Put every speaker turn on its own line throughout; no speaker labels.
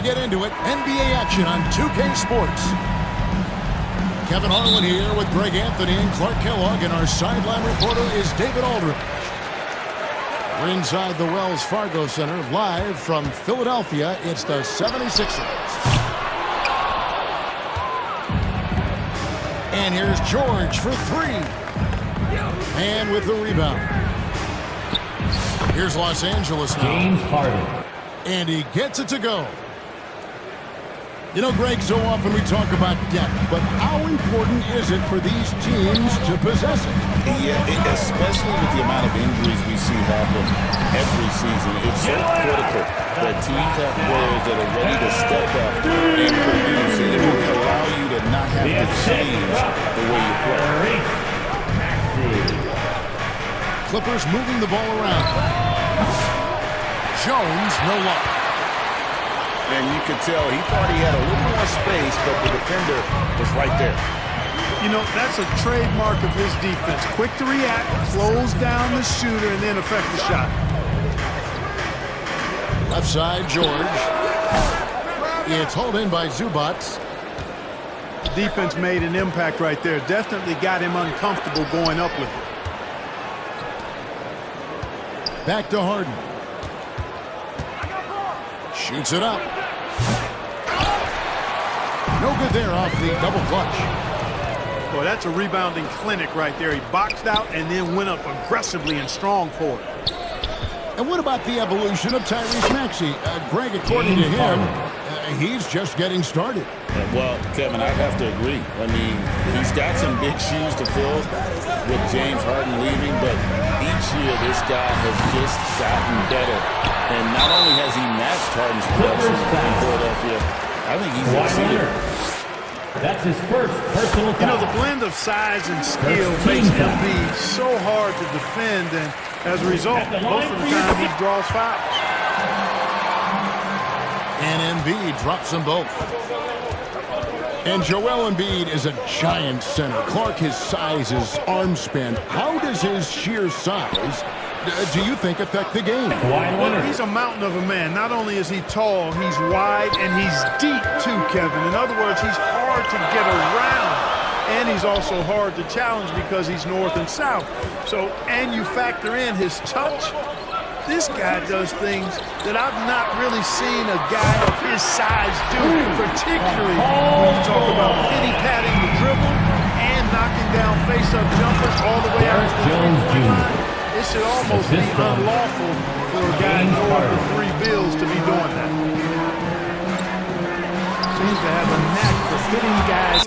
we get into it, NBA action on 2K Sports. Kevin Harlan here with Greg Anthony and Clark Kellogg, and our sideline reporter is David Aldridge. We're inside the Wells Fargo Center, live from Philadelphia. It's the 76ers. And here's George for three. And with the rebound. Here's Los Angeles now.
James Harden.
And he gets it to go. You know, Greg, so often we talk about depth, but how important is it for these teams to possess it?
Yeah, especially with the amount of injuries we see happen every season. It's so critical that teams have players that are ready to step up and produce. It will allow you to not have to change the way you play.
Clippers moving the ball around. Jones, no luck.
And you could tell he thought he had a little more space, but the defender was right there.
You know, that's a trademark of his defense. Quick to react, close down the shooter, and then affect the shot.
Left side, George. It's hauled in by Zubac.
Defense made an impact right there. Definitely got him uncomfortable going up with it.
Back to Harden. Shoots it up. No good there off the double clutch.
Boy, that's a rebounding clinic right there. He boxed out and then went up aggressively and strong for it.
And what about the evolution of Tyrese Maxey? Greg, according to him, he's just getting started.
Well, Kevin, I'd have to agree. I mean, he's got some big shoes to fill with James Harden leaving, but each year this guy has just gotten better. And not only has he matched Harden's production in Philadelphia, I think he's exceeded.
That's his first personal foul.
You know, the blend of size and skill makes him be so hard to defend, and as a result, most of the time he draws fouls.
And Embiid drops them both. And Joel Embiid is a giant center. Clark, his size, his arm span. How does his sheer size, do you think, affect the game?
Well, he's a mountain of a man. Not only is he tall, he's wide, and he's deep too, Kevin. In other words, he's hard to get around. And he's also hard to challenge because he's north and south. So, and you factor in his touch. This guy does things that I've not really seen a guy of his size do, particularly when you talk about pity-patting the dribble and knocking down face-up jumpers all the way out to the three-point line. It should almost be unlawful for a guy north of $3 bills to be doing that. Seems to have a knack for fitting guys.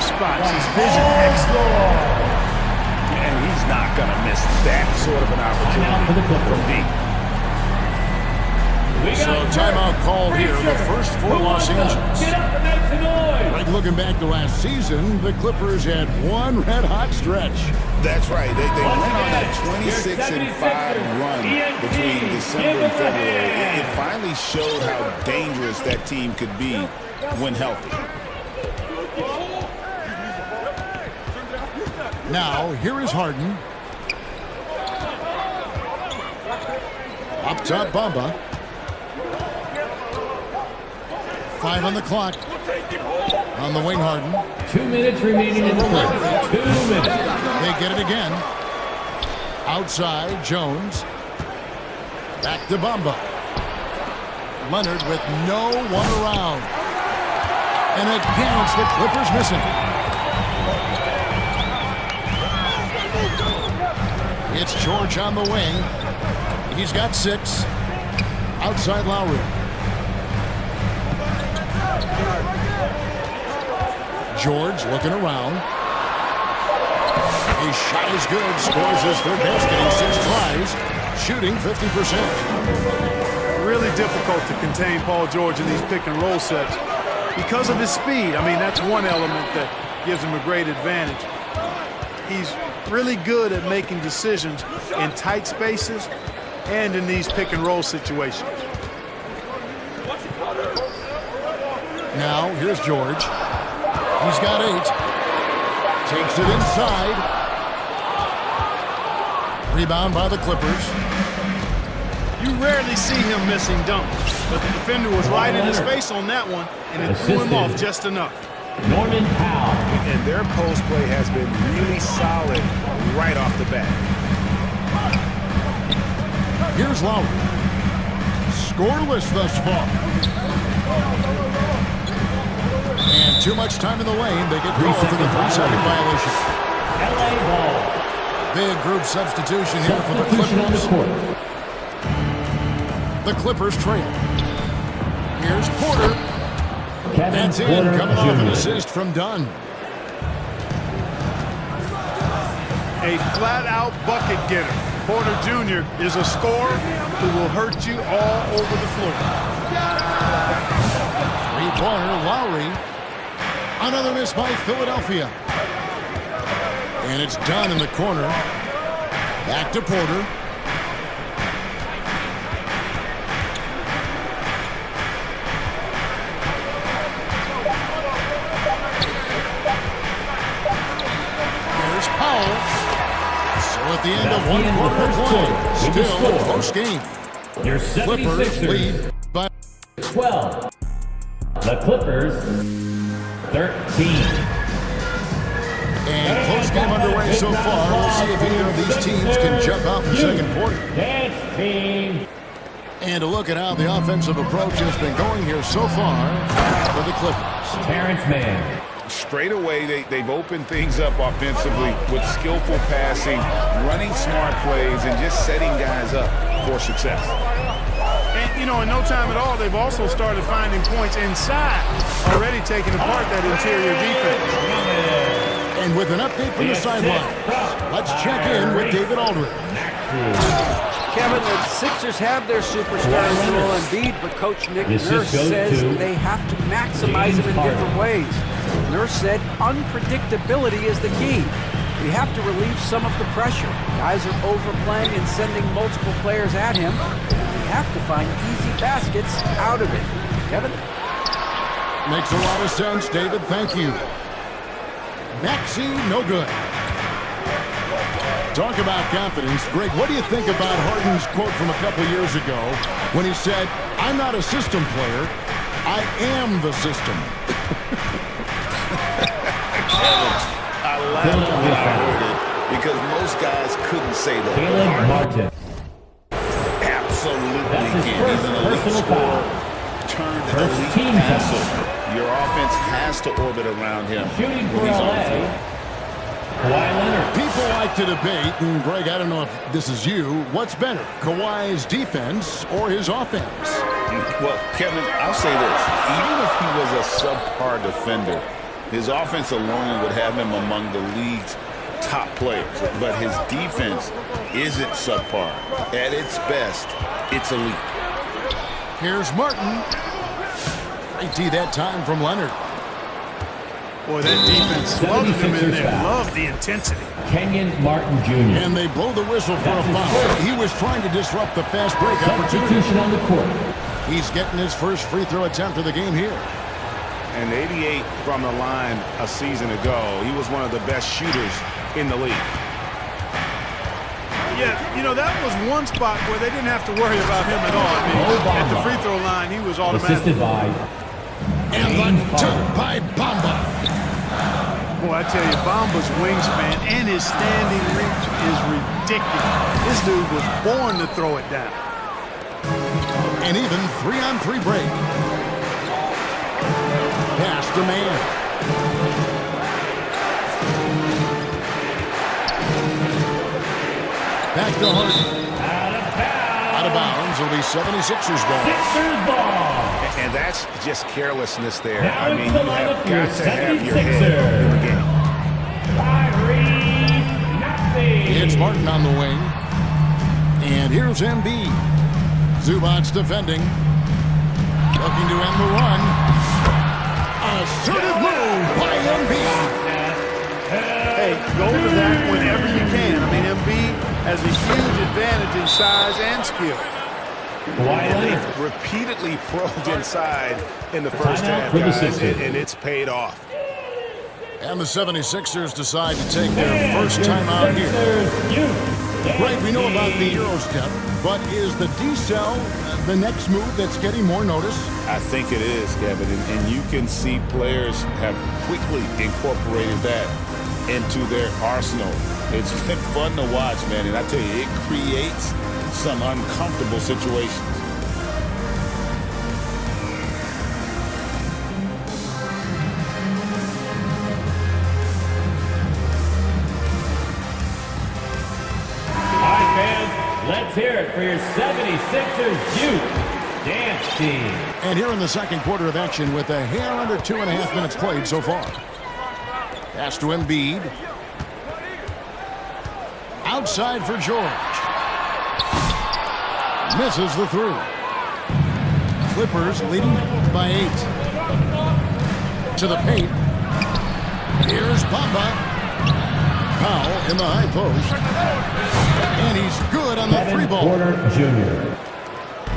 spots. His vision excellent.
And he's not going to miss that sort of an opportunity from deep.
So timeout called here, the first for Los Angeles.
Get up and make some noise.
Right, looking back to last season, the Clippers had one red-hot stretch.
That's right. They went on that 26-5 run between December and February. It finally showed how dangerous that team could be when healthy.
Now, here is Harden. Up top, Bamba. 5 on the clock. On the wing, Harden.
2 minutes remaining in the first. 2 minutes.
They get it again. Outside, Jones. Back to Bamba. Leonard with no one around. And again, it's the Clippers missing. It's George on the wing. He's got 6. Outside Lowry. George looking around. His shot is good. Scores his third basket in 6 tries. Shooting 50%.
Really difficult to contain Paul George in these pick and roll sets because of his speed. I mean, that's one element that gives him a great advantage. He's really good at making decisions in tight spaces and in these pick and roll situations.
Now, here's George. He's got 8. Takes it inside. Rebound by the Clippers.
You rarely see him missing dunks, but the defender was right in his face on that one, and it threw him off just enough.
Norman Powell.
And their post play has been really solid right off the bat.
Here's Lowry. Scoreless thus far. And too much time in the lane. They get called for the 3-second violation.
LA ball.
Big group substitution here for the
Substitution on the
Clippers.
court.
The Clippers trail. Here's Porter.
Kevin
That's in,
Porter
coming off an
Jr.
assist from Dunn.
A flat-out bucket getter. Porter Jr. is a scorer who will hurt you all over the floor.
3-pointer, Lowry. Another miss by Philadelphia. And it's Dunn in the corner. Back to Porter. Here's Powell. So at the end of one quarter of play, still a close game.
Your
Clippers
76ers
lead by
12. The Clippers 13.
And close game underway so far. We'll see if either of these teams can jump out in the second quarter.
Dance team.
And a look at how the offensive approach has been going here so far for the Clippers.
Terrence Mann.
Straight away, they've opened things up offensively with skillful passing, running smart plays, and just setting guys up for success.
And, you know, in no time at all, they've also started finding points inside, already taking apart that interior defense.
And with an update from the sidelines, let's check in with David Aldridge.
Kevin, the Sixers have their superstar Joel Embiid, but Coach Nick
This
Nurse
goes
says
to
they have to maximize him in
James
different ways. Nurse said unpredictability is the key. We have to relieve some of the pressure. Guys are overplaying and sending multiple players at him. We have to find easy baskets out of it. Kevin?
Makes a lot of sense, David. Thank you. Maxey, no good. Talk about confidence. Greg, what do you think about Harden's quote from a couple years ago when he said, "I'm not a system player, I am the system"?
I laughed when I heard it because most guys couldn't say that.
Caleb Martin.
Absolutely
That's his
can.
first
He's an elite
personal
scorer,
foul.
turned an
First
elite
team
passer.
foul.
Your offense has to orbit around him
Shooting for
when he's on the
LA.
floor.
Kawhi Leonard.
People like to debate, and Greg, I don't know if this is you, what's better, Kawhi's defense or his offense?
Well, Kevin, I'll say this. Even if he was a subpar defender, His offense alone would have him among the league's top players, but his defense isn't subpar. At its best, it's elite.
Here's Martin. Great D that time from Leonard.
Boy, that defense loved him in there. Loved the intensity.
Kenyon Martin Jr.
And they blow the whistle for a foul. He was trying to disrupt the fast break opportunity.
Substitution on the court.
He's getting his first free throw attempt of the game here.
And 88 from the line a season ago. He was one of the best shooters in the league.
Yeah, you know, that was one spot where they didn't have to worry about him at all. I mean, at the free throw line, he was automatic.
Assisted by
And the tip by Bamba.
Boy, I tell you, Bamba's wingspan and his standing reach is ridiculous. This dude was born to throw it down.
An even 3-on-3 break. Pass to man. Back to Harden. Out of bounds. It'll be 76ers ball.
Sixers ball.
And that's just carelessness there.
Now
I mean,
it's the
you have
lineup
got
for
to have your head in the game.
It's Martin on the wing. And here's Embiid. Zubac's defending. Looking to end the run. Assertive move by Embiid.
Hey, go to that whenever you can. I mean, Embiid has a huge advantage in size and skill.
And they've repeatedly probed inside in the first half, guys, and it's paid off.
And the 76ers decide to take their first time out here. Right, we know about the Euro step, but is the D-cell the next move that's getting more notice?
I think it is, Kevin, and you can see players have quickly incorporated that into their arsenal. It's been fun to watch, man, and I tell you, it creates some uncomfortable situations.
Let's hear it for your 76ers youth dance team.
And here in the second quarter of action with a hair under 2.5 minutes played so far. Pass to Embiid. Outside for George. Misses the through. Clippers leading by 8. To the paint. Here's Bamba. Powell in the high post. And he's good on the three ball.
Porter Jr.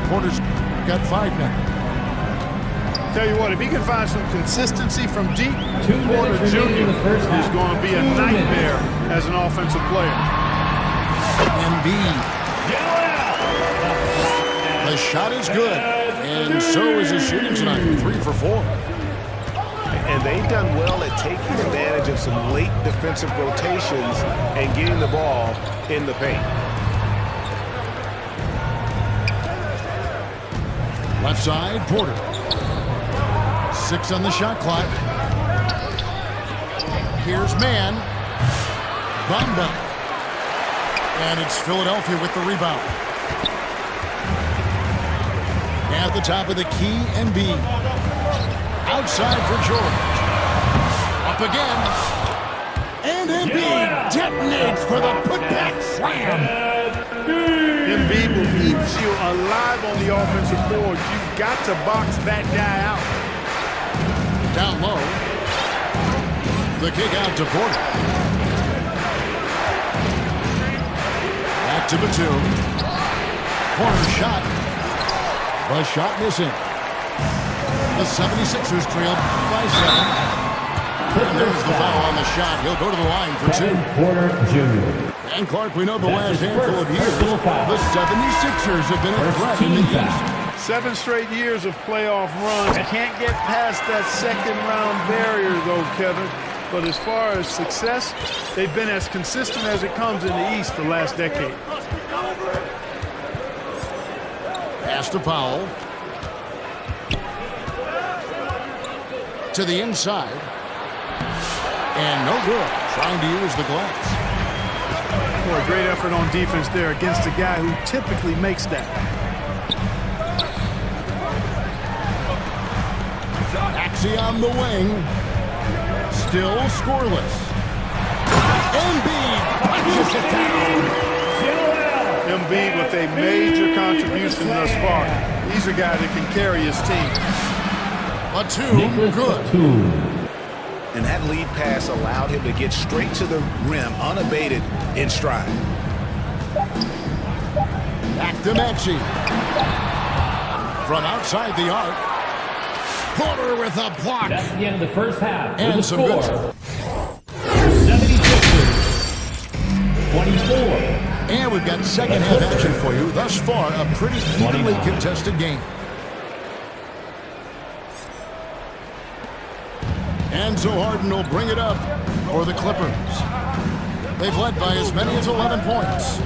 Porter's got 5 now.
Tell you what, if he can find some consistency from deep,
2
Porter
minutes
Jr.
remaining in the first half.
is going to be a nightmare as an offensive player.
Embiid. The shot is good, and so is his shooting tonight. 3 for 4.
And they've done well at taking advantage of some late defensive rotations and getting the ball in the paint.
Left side, Porter. 6 on the shot clock. Here's man. Bamba. And it's Philadelphia with the rebound. At the top of the key, Embiid. Outside for George. Up again. And Embiid detonates for the putback slam.
Embiid will keep you alive on the offensive board. You've got to box that guy out.
Down low. The kick out to Porter. Back to Batum. Corner shot. The shot missing. The 76ers trail by 7. And there's the foul on the shot. He'll go to the line for 2.
Porter Jr.
And Clark, we know the last
That's his
handful of
first
years,
personal foul.
the 76ers have been a
First
threat in the
team
East.
foul.
7 straight years of playoff runs. Can't get past that second round barrier, though, Kevin. But as far as success, they've been as consistent as it comes in the East the last decade.
Pass to Powell. To the inside. And no good. Trying to use the glass.
Boy, great effort on defense there against a guy who typically makes that.
Axie on the wing. Still scoreless. Embiid punches it down.
Embiid with a major contribution thus far. He's a guy that can carry his team.
A two, good.
And that lead pass allowed him to get straight to the rim, unabated, in stride.
Back to Maxey. From outside the arc. Porter with a block.
That's the end of the first half.
And
With
some
the
good.
score, 76ers, 24.
And we've got second half action for you. Thus far, a pretty evenly
29.
contested game. And so Harden will bring it up for the Clippers. They've led by as many as 11 points.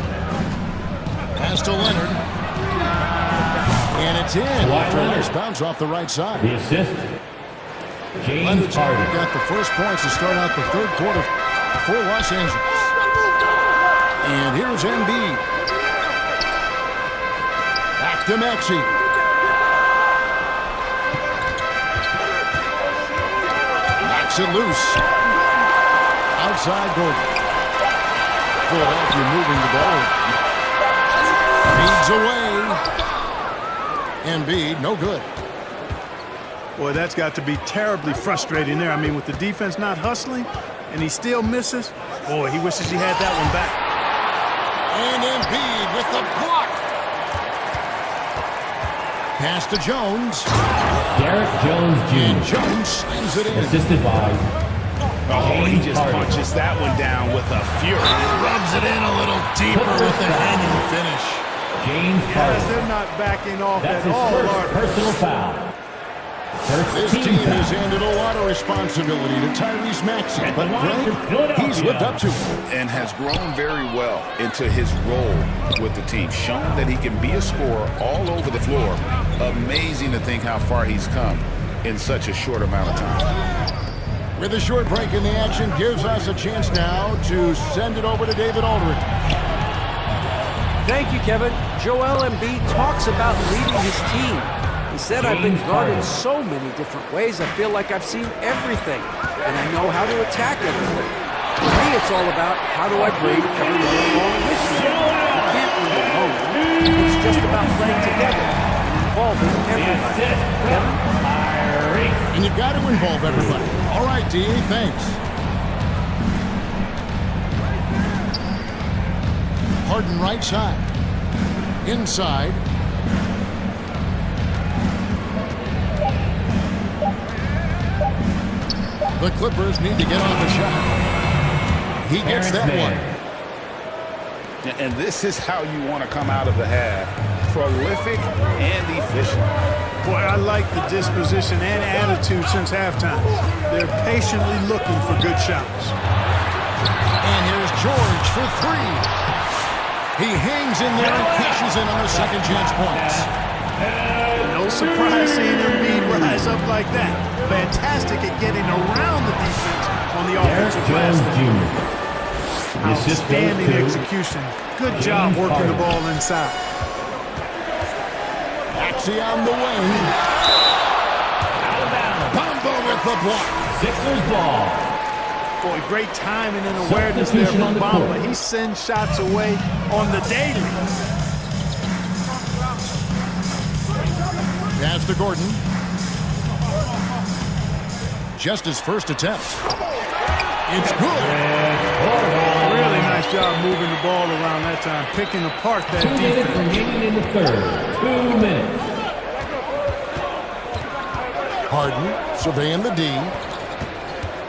Pass to Leonard. And it's in after a nice bounce off the right side.
The assist, James
Leonard's
Harden.
got the first points to start out the third quarter for Los Angeles. And here's Embiid. Back to Maxey. Knocks it loose. Outside Gordon. Philadelphia moving the ball. Feeds away. Embiid, no good.
Boy, that's got to be terribly frustrating there. I mean, with the defense not hustling and he still misses, boy, he wishes he had that one back.
And Embiid with the block. Pass to Jones.
Derek Jones
And
Jr.
Jones slings it in.
Assisted by
Oh, he just
Harden.
punches that one down with a fury.
Rubs it in a little deeper with the hanging finish.
James
Yes,
Harden.
they're not backing off
That's
at
his
all,
first
are they?
personal foul. First
This
team
team
foul.
has handed a lot of responsibility to Tyrese Maxey,
At
but
the line for
Greg,
Philadelphia.
he's lived up to it.
And has grown very well into his role with the team. Shown that he can be a scorer all over the floor. Amazing to think how far he's come in such a short amount of time.
With a short break in the action, gives us a chance now to send it over to David Aldridge.
Thank you, Kevin. Joel Embiid talks about leading his team. He said, I've been guarded so many different ways, I feel like I've seen everything, and I know how to attack everything. For me, it's all about how do I bring everyone along with me. You can't win alone. It's just about playing together and involving everybody. Kevin?
And you've got to involve everybody. All right, D, thanks. Harden right side. Inside. The Clippers need to get off a shot. He gets that one.
And this is how you want to come out of the half. Prolific and efficient.
Boy, I like the disposition and attitude since halftime. They're patiently looking for good shots.
And here's George for three. He hangs in there and cashes in on the second chance points.
No surprise seeing Embiid rise up like that. Fantastic at getting around the defense on the
Derek
offensive glass.
Jones Jr. The assist goes
Outstanding
to
execution. Good job working the ball inside.
Maxey on the wing. Bamba with the block.
Sixers ball.
Boy, great timing and awareness there
Substitution on
from
the
Bamba.
court.
He sends shots away on the daily.
Pass to Gordon. Just his first attempt. It's good.
Really nice job moving the ball around that time, picking apart that
2 minutes
defense.
remaining in the third. 2 minutes.
Harden surveying the D.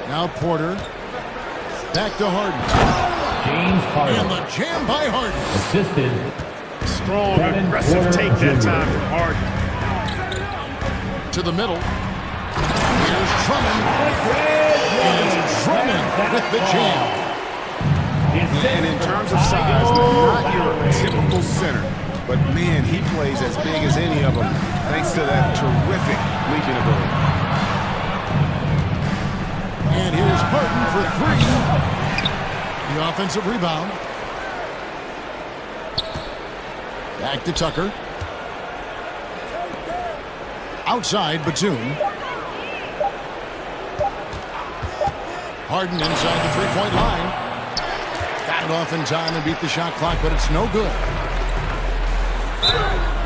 Now Porter. Back to Harden.
James
And
Harden.
the jam by Harden.
Assisted.
Strong,
Kevin
aggressive
Porter
take that
Jr.
time from Harden.
To the middle. Here's Drummond. And Drummond with the jam.
And in terms of size, not your typical center. But, man, he plays as big as any of them thanks to that terrific leaping ability.
And here's Harden for three. The offensive rebound. Back to Tucker. Outside Batum. Harden inside the three-point line. Got it off in time and beat the shot clock, but it's no good.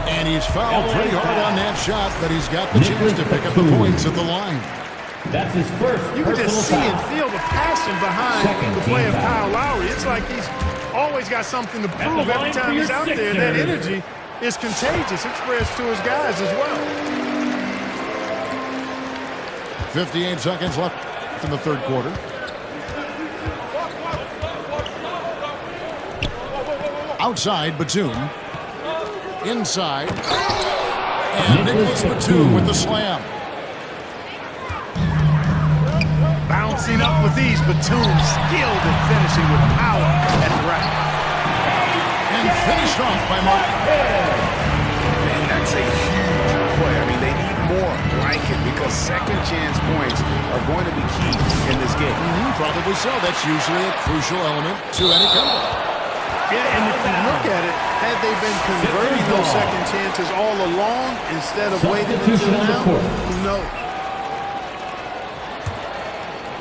And he's fouled pretty hard on that shot, but he's got the chance to pick up the points at the line.
That's his first.
You can just see and feel the passion behind the play of Kyle Lowry. It's like he's always got something to prove every time he's out there. That energy is contagious. It spreads to his guys as well.
58 seconds left in the third quarter. Outside, Batum. Inside. And Nicholas Batum with the slam.
Bouncing up with ease, Batum skilled at finishing with power and rack.
And finished off by Mark.
Man, that's a huge play. I mean, they need more like it because second chance points are going to be key in this game.
Probably so. That's usually a crucial element to any comeback.
Yeah, and if you look at it, had they been converting those second chances all along instead of waiting until now, who knows?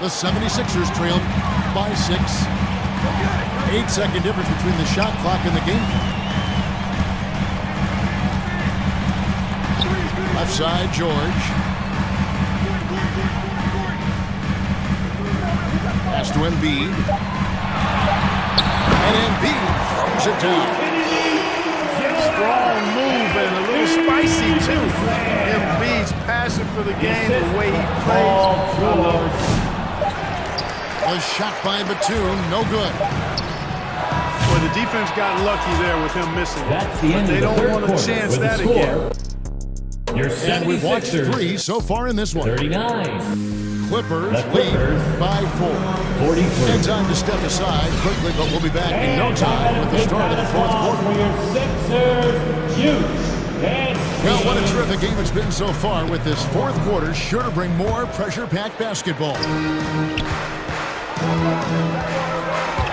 The 76ers trailed by 6. 8-second difference between the shot clock and the game clock. Left side, George. Pass to Embiid. And Embiid throws it down.
Strong move and a little spicy, too. Embiid's passion for the game, the way he plays. I love it.
A shot by Batum, no good.
Well, the defense got lucky there with him missing.
That's the end
but they
of the
don't
third
want to
quarter
chance
with
that
the score.
again.
Your
And we've watched
76ers,
3 so far in this one.
39.
Clippers
The Clippers
lead by 4.
43.
And time to step aside quickly, but we'll be back in no time with the start of the fourth quarter.
For your Sixers, Utes.
Well, what a terrific game it's been so far with this fourth quarter. Sure to bring more pressure-packed basketball.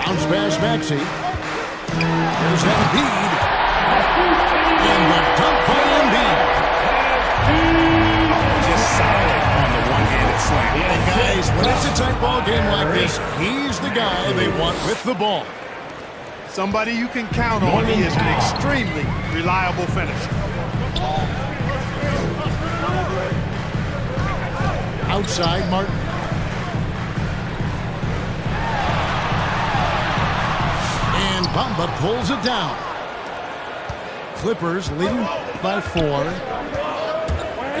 Bounce pass, Maxey. There's Embiid. And the dunk by Embiid.
Just solid on the one-handed slam.
And guys, when it's a tight ball game like this, he's the guy they want with the ball.
Somebody you can count on. He is an extremely reliable finisher.
Outside, Martin. And Bamba pulls it down. Clippers leading by 4.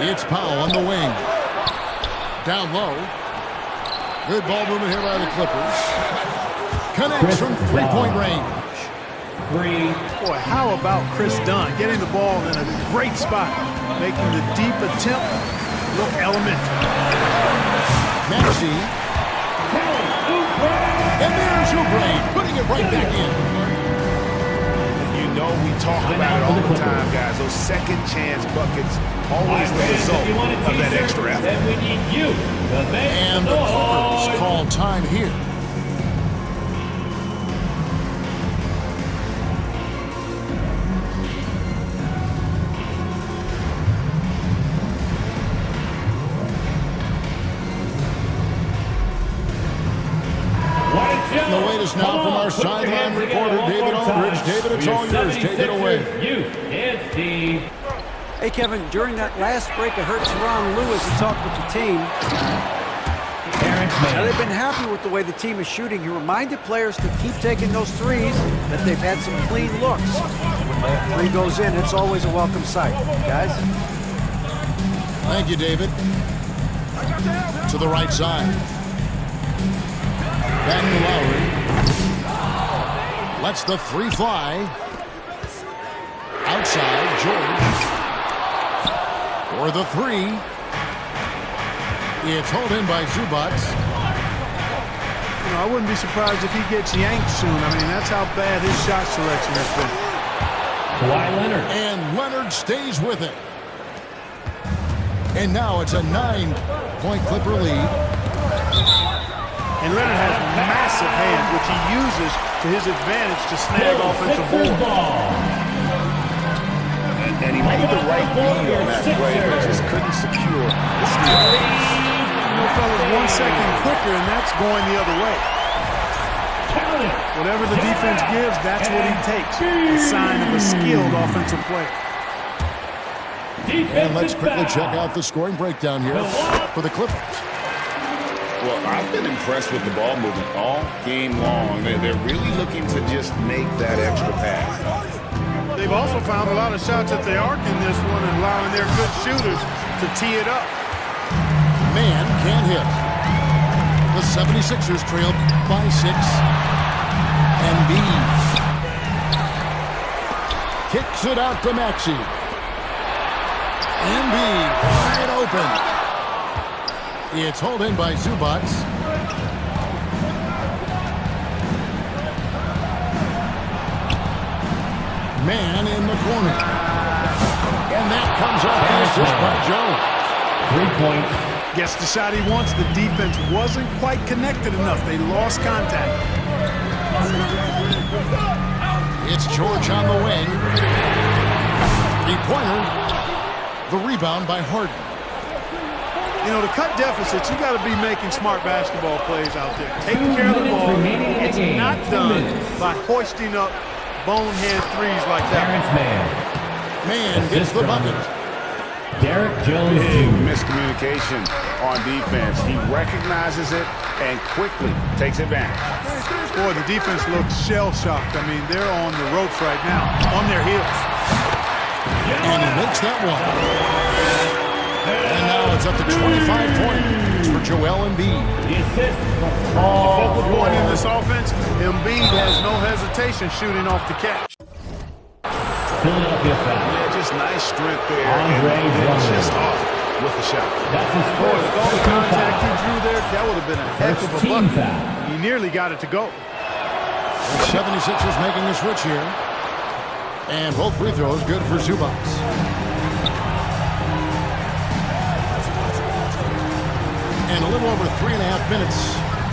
It's Powell on the wing. Down low. Good ball movement here by the Clippers. Connects from three-point range.
3.
Boy, how about Chris Dunn getting the ball in a great spot, making the deep attempt look elementary.
Maxey. And there's Oubre putting it right back in.
You know we talk about it all the time, guys. Those second chance buckets always the result of that extra effort.
Then we need you to make
And the Clippers call time here. The wait is now from our sideline reporter, David Aldridge. David, it's all yours. Take it away.
Hey, Kevin, during that last break, I heard Teron Lewis talk with the team. Now, they've been happy with the way the team is shooting. He reminded players to keep taking those threes, that they've had some clean looks. When that three goes in, it's always a welcome sight. Guys?
Thank you, David. To the right side. Back to Lowry. Lets the three fly. Outside, George. For the three. It's hauled in by Zubac.
You know, I wouldn't be surprised if he gets yanked soon. I mean, that's how bad his shot selection has been.
Kawhi Leonard.
And Leonard stays with it. And now it's a 9-point Clipper lead.
And Leonard has massive hands, which he uses to his advantage to snag offensive boards.
And he made the right read on that play, but just couldn't secure the steal.
You fellas 1 second quicker, and that's going the other way. Whatever the defense gives, that's what he takes. A sign of a skilled offensive player.
And let's quickly check out the scoring breakdown here for the Clippers.
Well, I've been impressed with the ball movement all game long. They're really looking to just make that extra pass.
They've also found a lot of shots at the arc in this one and allowing their good shooters to tee it up.
Man can't hit. The 76ers trail by 6. Embiid kicks it out to Maxey. Embiid wide open. It's hauled in by Zubac. Man in the corner. And that comes off the assist by Joe.
3 points.
Gets the shot he wants. The defense wasn't quite connected enough. They lost contact.
It's George on the wing. Three-pointer. The rebound by Harden.
You know, to cut deficits, you got to be making smart basketball plays out there. Taking care of the ball. It's not done by hoisting up bonehead threes like that.
Man gets the bucket.
Derek Jones
Big
Jr.
miscommunication on defense. He recognizes it and quickly takes advantage.
Boy, the defense looks shell-shocked. I mean, they're on the ropes right now, on their heels.
And he makes that one. And now it's up to 25 points for Joel Embiid.
The assist from
The
Paul
focal point in
George.
this offense, Embiid has no hesitation shooting off the catch.
Philadelphia foul.
Yeah, just nice strength there.
Andre
And
Drummond.
just off with the shot.
That's his
Boy,
first
with all the
team
contact he
foul.
drew there, that would have been a heck of a
First team
bucket.
foul.
He nearly got it to go.
The 76ers making a switch here. And both free throws good for Zubac. And a little over 3.5 minutes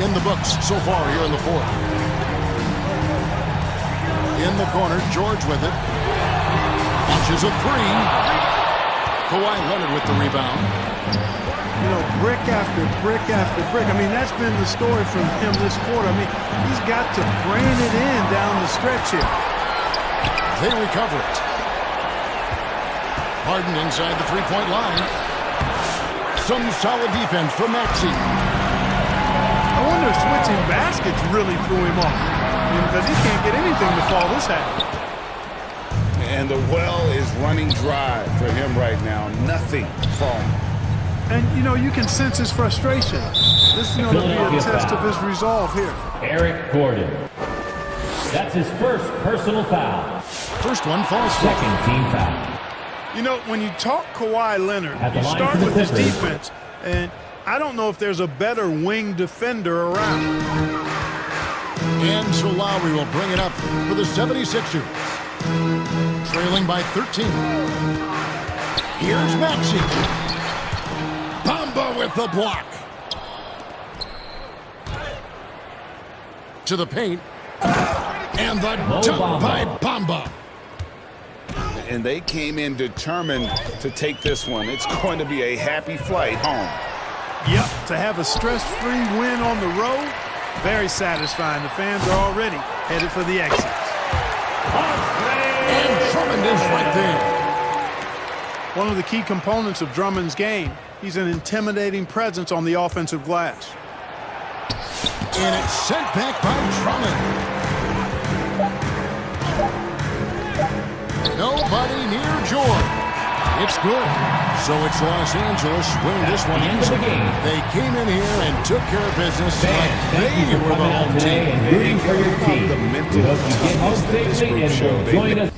in the books so far here in the fourth. In the corner, George with it. Launches a three. Kawhi Leonard with the rebound.
You know, brick after brick after brick. I mean, that's been the story from him this quarter. I mean, he's got to brain it in down the stretch here.
They recover it. Harden inside the three-point line. Some solid defense from Maxey.
I wonder if switching baskets really threw him off. I mean, because he can't get anything to fall this half.
And the well is running dry for him right now. Nothing falling.
And, you know, you can sense his frustration. This is going to be a test of his resolve here.
Eric Gordon. That's his first personal foul.
First one falls for.
Second team foul.
You know, when you talk Kawhi Leonard,
At the
you
line
start
for the
with his
Clippers.
defense, and I don't know if there's a better wing defender around.
And so Lowry will bring it up for the 76ers. Trailing by 13. Here's Maxey. Bamba with the block. To the paint. And the dunk by Bamba.
And they came in determined to take this one. It's going to be a happy flight home.
Yep, to have a stress-free win on the road, very satisfying. The fans are already headed for the exit.
And Drummond is right there.
One of the key components of Drummond's game, he's an intimidating presence on the offensive glass.
And it's sent back by Drummond. Nobody near George. It's good. So it's Los Angeles winning this one easily. They came in here and took care of business like they were the home team.
Rooting for your team.
The mental
We hope you get home
toughness that this
safely
group
and
showed.
will
They
join us.